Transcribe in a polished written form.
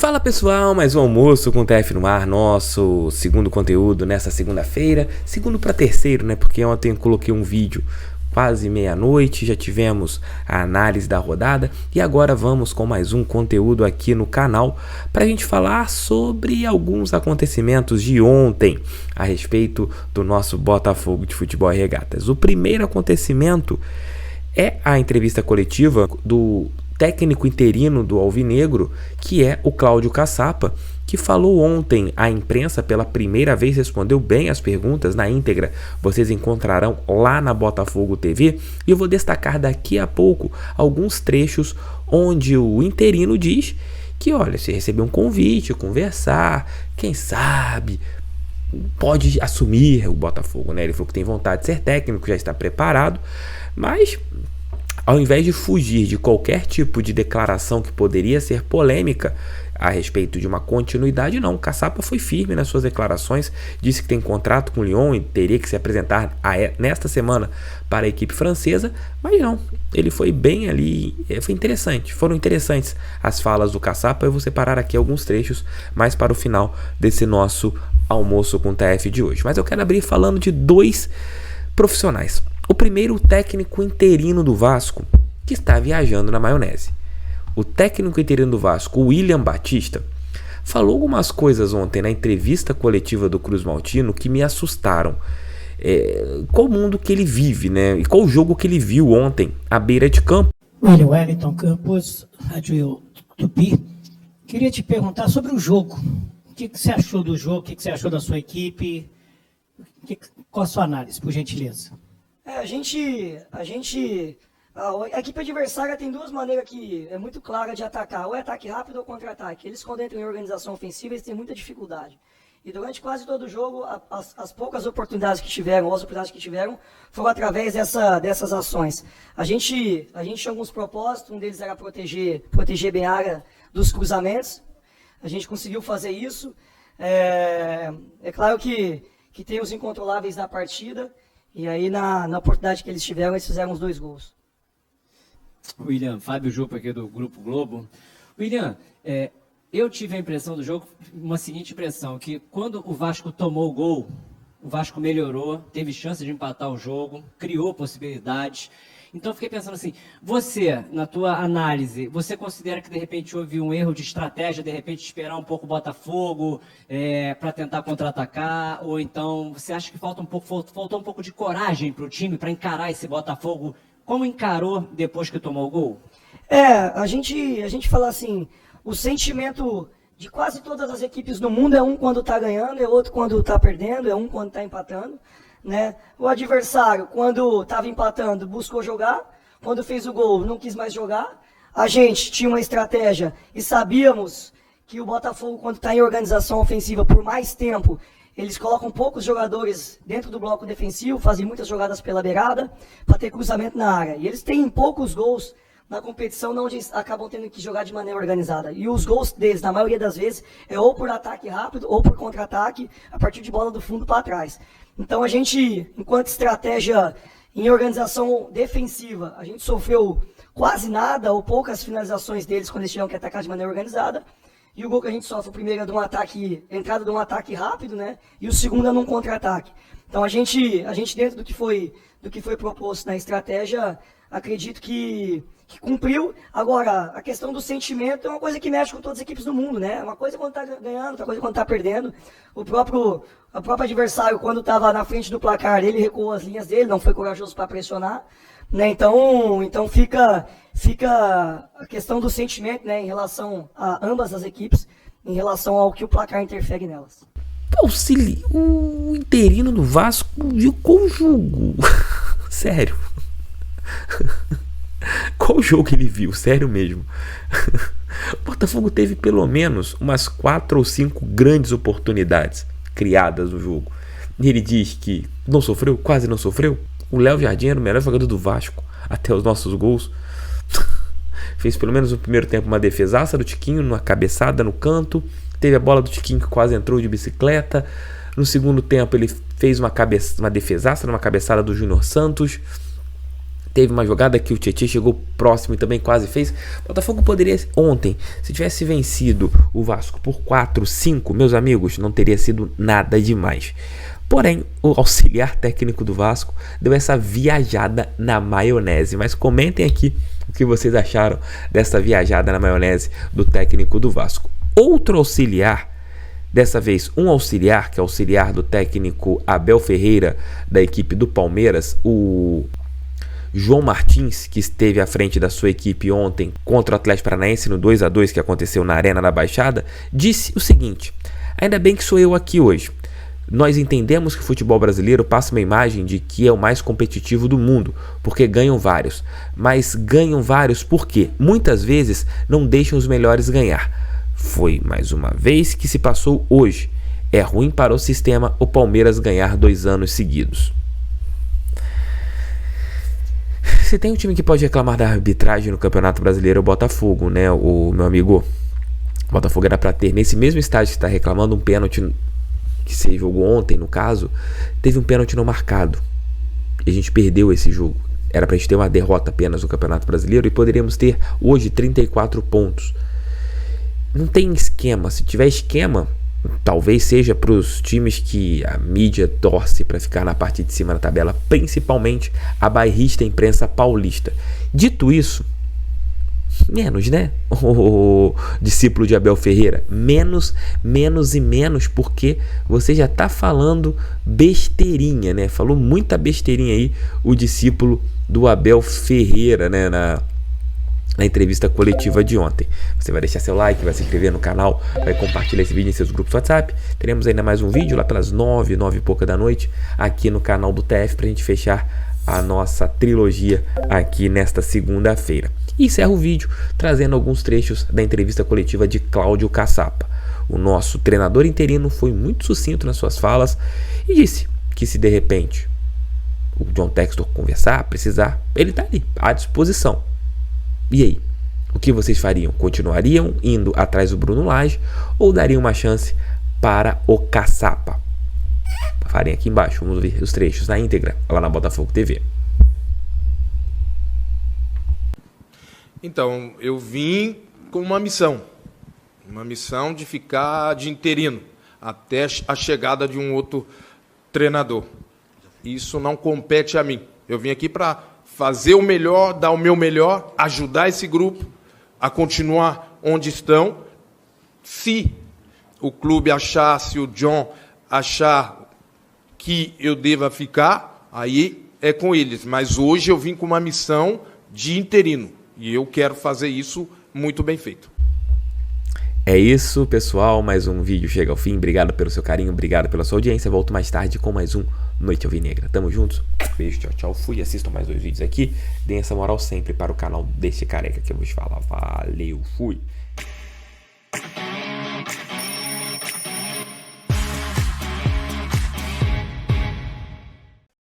Fala pessoal, mais um almoço com o TF no ar, nosso segundo conteúdo nessa segunda-feira, segundo para terceiro, né? Porque ontem eu coloquei um vídeo quase meia-noite, já tivemos a análise da rodada e agora vamos com mais um conteúdo aqui no canal para a gente falar sobre alguns acontecimentos de ontem a respeito do nosso Botafogo de Futebol e Regatas. O primeiro acontecimento é a entrevista coletiva do técnico interino do Alvinegro, que é o Cláudio Caçapa, que falou ontem à imprensa pela primeira vez, respondeu bem as perguntas na íntegra. Vocês encontrarão lá na Botafogo TV e eu vou destacar daqui a pouco alguns trechos onde o interino diz que, olha, se receber um convite, conversar, quem sabe pode assumir o Botafogo, né? Ele falou que tem vontade de ser técnico, já está preparado, mas ao invés de fugir de qualquer tipo de declaração que poderia ser polêmica a respeito de uma continuidade, não. Caçapa foi firme nas suas declarações, disse que tem contrato com o Lyon e teria que se apresentar nesta semana para a equipe francesa, mas não, ele foi bem ali, foi interessante, foram interessantes as falas do Caçapa. Eu vou separar aqui alguns trechos mais para o final desse nosso almoço com o TF de hoje, mas eu quero abrir falando de dois profissionais. O primeiro, o técnico interino do Vasco, que está viajando na maionese. O técnico interino do Vasco, o William Batista, falou algumas coisas ontem na entrevista coletiva do Cruz Maltino que me assustaram. Qual mundo que ele vive, né? E qual jogo que ele viu ontem à beira de campo? William Wellington Campos, Rádio Tupi. Queria te perguntar sobre o jogo. O que você achou do jogo? O que você achou da sua equipe? Qual a sua análise, por gentileza? A equipe adversária tem duas maneiras que é muito clara de atacar, ou é ataque rápido ou contra-ataque. Eles, quando entram em organização ofensiva, eles têm muita dificuldade. E durante quase todo o jogo, as poucas oportunidades que tiveram, ou as oportunidades que tiveram, foram através dessas ações. A gente tinha alguns propósitos, um deles era proteger bem a área dos cruzamentos. A gente conseguiu fazer isso. É claro que tem os incontroláveis da partida. E aí, na oportunidade que eles tiveram, eles fizeram os 2 gols. William, Fábio Jupa aqui do Grupo Globo. William, eu tive a impressão do jogo, uma seguinte impressão, que quando o Vasco tomou o gol, o Vasco melhorou, teve chance de empatar o jogo, criou possibilidades. Então, eu fiquei pensando assim, você, na tua análise, você considera que de repente houve um erro de estratégia, de repente esperar um pouco o Botafogo para tentar contra-atacar, ou então você acha que faltou um pouco de coragem para o time para encarar esse Botafogo? Como encarou depois que tomou o gol? A gente fala assim, o sentimento de quase todas as equipes no mundo é um quando está ganhando, é outro quando está perdendo, é um quando está empatando. Né? O adversário, quando estava empatando, buscou jogar. Quando fez o gol, não quis mais jogar. A gente tinha uma estratégia e sabíamos que o Botafogo, quando está em organização ofensiva por mais tempo, eles colocam poucos jogadores dentro do bloco defensivo, fazem muitas jogadas pela beirada para ter cruzamento na área. E eles têm poucos gols na competição, onde eles acabam tendo que jogar de maneira organizada. E os gols deles, na maioria das vezes, é ou por ataque rápido ou por contra-ataque, a partir de bola do fundo para trás. Então a gente, enquanto estratégia em organização defensiva, a gente sofreu quase nada ou poucas finalizações deles quando eles tiveram que atacar de maneira organizada. E o gol que a gente sofre, o primeiro é de um ataque, entrada de um ataque rápido, né? E o segundo é num contra-ataque. Então a gente dentro do que foi proposto na estratégia, acredito que cumpriu. Agora, a questão do sentimento é uma coisa que mexe com todas as equipes do mundo, né? Uma coisa quando tá ganhando, outra coisa quando tá perdendo. O próprio adversário, quando estava na frente do placar, ele recuou as linhas dele, não foi corajoso para pressionar, né? Então fica a questão do sentimento, né, em relação a ambas as equipes, em relação ao que o placar interfere nelas. O interino do Vasco viu qual jogo? Sério. Qual jogo ele viu? Sério mesmo. O Botafogo teve pelo menos umas 4 ou 5 grandes oportunidades criadas no jogo. E ele diz que não sofreu, quase não sofreu. O Léo Jardim era o melhor jogador do Vasco até os nossos gols. Fez pelo menos no primeiro tempo uma defesaça do Tiquinho, numa cabeçada no canto. Teve a bola do Tiquinho que quase entrou de bicicleta. No segundo tempo ele fez uma defesaça numa cabeçada do Júnior Santos. Teve uma jogada que o Tietchan chegou próximo e também quase fez. O Botafogo poderia ontem, se tivesse vencido o Vasco por 4-5, meus amigos, não teria sido nada demais. Porém, o auxiliar técnico do Vasco deu essa viajada na maionese. Mas comentem aqui o que vocês acharam dessa viajada na maionese do técnico do Vasco. Outro auxiliar, dessa vez um auxiliar, que é auxiliar do técnico Abel Ferreira, da equipe do Palmeiras, o João Martins, que esteve à frente da sua equipe ontem contra o Atlético Paranaense no 2-2 que aconteceu na Arena da Baixada, disse o seguinte: ainda bem que sou eu aqui hoje. Nós entendemos que o futebol brasileiro passa uma imagem de que é o mais competitivo do mundo, porque ganham vários. Mas ganham vários porque muitas vezes não deixam os melhores ganhar. Foi mais uma vez que se passou hoje. É ruim para o sistema o Palmeiras ganhar 2 anos seguidos. Se tem um time que pode reclamar da arbitragem no Campeonato Brasileiro, é o Botafogo, né? O meu amigo, o Botafogo era para ter, nesse mesmo estádio que está reclamando, um pênalti que se jogou ontem, no caso, teve um pênalti não marcado. E a gente perdeu esse jogo. Era pra gente ter uma derrota apenas no Campeonato Brasileiro e poderíamos ter hoje 34 pontos. Não tem esquema. Se tiver esquema, talvez seja para os times que a mídia torce para ficar na parte de cima da tabela, principalmente a bairrista imprensa paulista. Dito isso, menos, né? O discípulo de Abel Ferreira, menos e menos, porque você já tá falando besteirinha, né? Falou muita besteirinha aí o discípulo do Abel Ferreira, né? Na entrevista coletiva de ontem. Você vai deixar seu like, vai se inscrever no canal, vai compartilhar esse vídeo em seus grupos WhatsApp. Teremos ainda mais um vídeo lá pelas 9 e pouca da noite aqui no canal do TF pra gente fechar a nossa trilogia aqui nesta segunda-feira. E encerro o vídeo trazendo alguns trechos da entrevista coletiva de Cláudio Caçapa. O nosso treinador interino foi muito sucinto nas suas falas e disse que se de repente o John Textor conversar, precisar, ele está ali à disposição. E aí, o que vocês fariam? Continuariam indo atrás do Bruno Lage ou dariam uma chance para o Caçapa? Farem aqui embaixo, vamos ver os trechos na íntegra lá na Botafogo TV. Então, eu vim com uma missão de ficar de interino até a chegada de um outro treinador. Isso não compete a mim. Eu vim aqui para fazer o melhor, dar o meu melhor, ajudar esse grupo a continuar onde estão. Se o clube achar, se o John achar que eu deva ficar, aí é com eles. Mas hoje eu vim com uma missão de interino. E eu quero fazer isso muito bem feito. É isso, pessoal. Mais um vídeo chega ao fim. Obrigado pelo seu carinho, obrigado pela sua audiência. Volto mais tarde com mais um Noite Alvinegra. Tamo juntos. Beijo, tchau, tchau. Fui, assistam mais 2 vídeos aqui. Deem essa moral sempre para o canal desse careca que eu vou te falar. Valeu, fui.